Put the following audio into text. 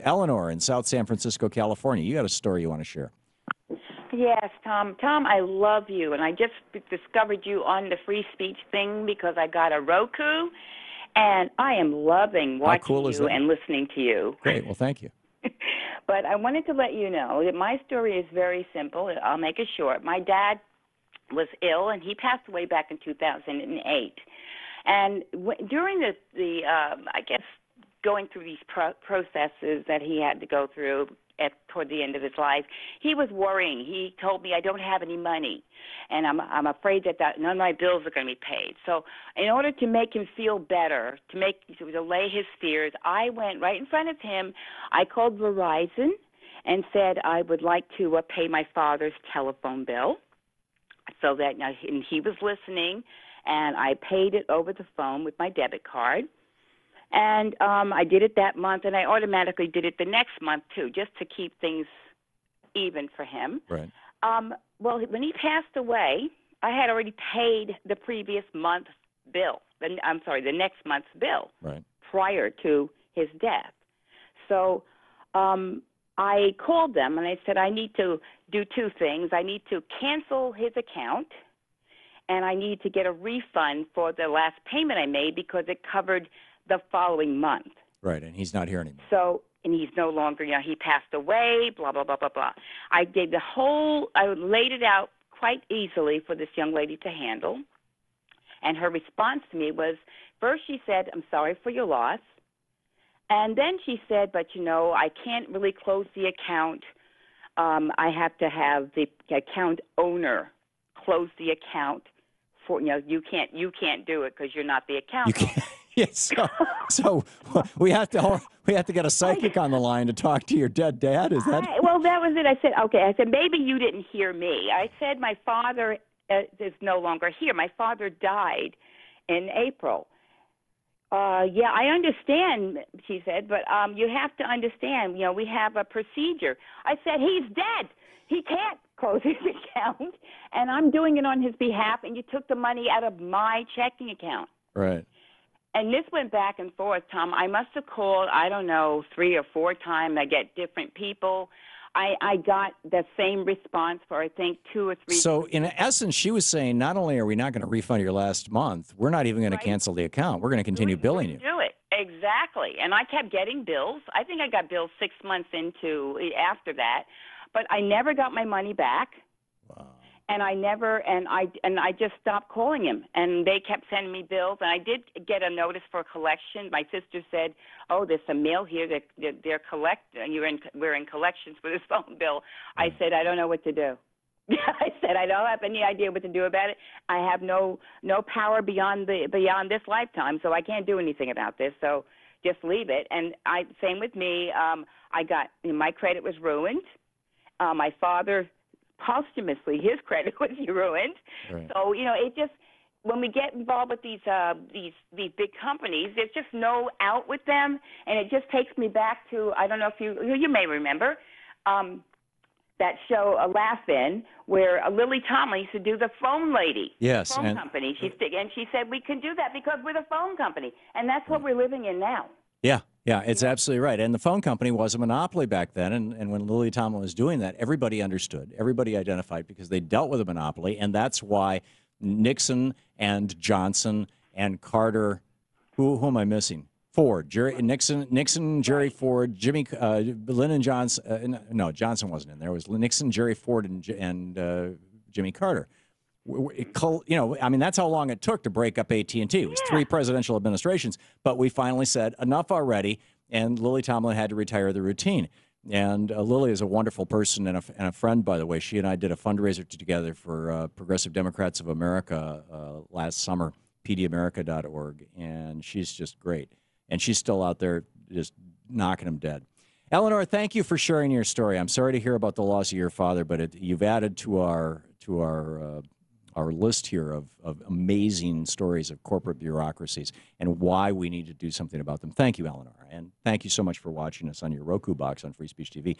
Eleanor in South San Francisco, California. You got a story you want to share. Yes, Tom. Tom, I love you, and I just discovered you on the free speech thing because I got a Roku, and I am loving watching you and listening to you. Great. Well, thank you. But I wanted to let you know that my story is very simple. I'll make it short. My dad was ill, and he passed away back in 2008. And during I guess, going through these processes that he had to go through toward the end of his life, he was worrying. He told me, I don't have any money, and I'm afraid that none of my bills are going to be paid. So in order to make him feel better, to allay his fears, I went right in front of him. I called Verizon and said I would like to pay my father's telephone bill. So that and he was listening, and I paid it over the phone with my debit card. And I did it that month, and I automatically did it the next month, too, just to keep things even for him. Right. Well, when he passed away, I had already paid the previous month's bill. The next month's bill. Right. Prior to his death. So I called them, and I said, I need to do two things. I need to cancel his account, and I need to get a refund for the last payment I made because it covered the following month. Right, and he's not here anymore. So, and he's no longer, he passed away, blah, blah, blah, blah, blah. I laid it out quite easily for this young lady to handle. And her response to me was, first she said, I'm sorry for your loss. And then she said, but, I can't really close the account. I have to have the account owner close the account for, you can't do it because you're not the account owner. Yes, so we have to get a psychic on the line to talk to your dead dad. Is that? Well, that was it. I said, okay. I said, maybe you didn't hear me. I said my father is no longer here. My father died in April. Yeah, I understand, she said, but you have to understand, we have a procedure. I said, he's dead. He can't close his account, and I'm doing it on his behalf, and you took the money out of my checking account. Right. And this went back and forth, Tom. I must have called, 3 or 4 times. I get different people. I got the same response for, I think, 2 or 3. So, in essence, she was saying, not only are we not going to refund your last month, we're not even going to cancel the account. We're going to continue billing you. Do it. Exactly. And I kept getting bills. I think I got bills 6 months after that. But I never got my money back. Wow. And I just stopped calling him, and they kept sending me bills. And I did get a notice for collection. My sister said, "Oh, there's some mail here that they're collecting. We're in collections for this phone bill." I said, "I don't know what to do." I said, "I don't have any idea what to do about it. I have no power beyond this lifetime, so I can't do anything about this. So just leave it." And same with me. My credit was ruined. My father, posthumously, his credit was ruined. Right. So it just, when we get involved with these big companies, there's just no out with them, and it just takes me back to, I don't know if you may remember that show Laugh-In, where Lily Tomlin used to do the phone lady. Yes, phone company. She said we can do that because we're the phone company, and that's what we're living in now. Yeah, it's absolutely right. And the phone company was a monopoly back then. And when Lily Tomlin was doing that, everybody understood. Everybody identified because they dealt with a monopoly. And that's why Nixon and Johnson and Carter, who am I missing? Ford, Nixon, Jerry Ford, Lyndon Johnson. No, Johnson wasn't in there. It was Nixon, Jerry Ford, and Jimmy Carter. That's how long it took to break up AT&T. It was 3 presidential administrations, but we finally said enough already, and Lily Tomlin had to retire the routine. And Lily is a wonderful person and a friend, by the way. She and I did a fundraiser together for Progressive Democrats of America last summer, pdamerica.org, and she's just great. And she's still out there just knocking them dead. Eleanor, thank you for sharing your story. I'm sorry to hear about the loss of your father, but you've added to our list here of amazing stories of corporate bureaucracies and why we need to do something about them. Thank you, Eleanor. And thank you so much for watching us on your Roku box on Free Speech TV.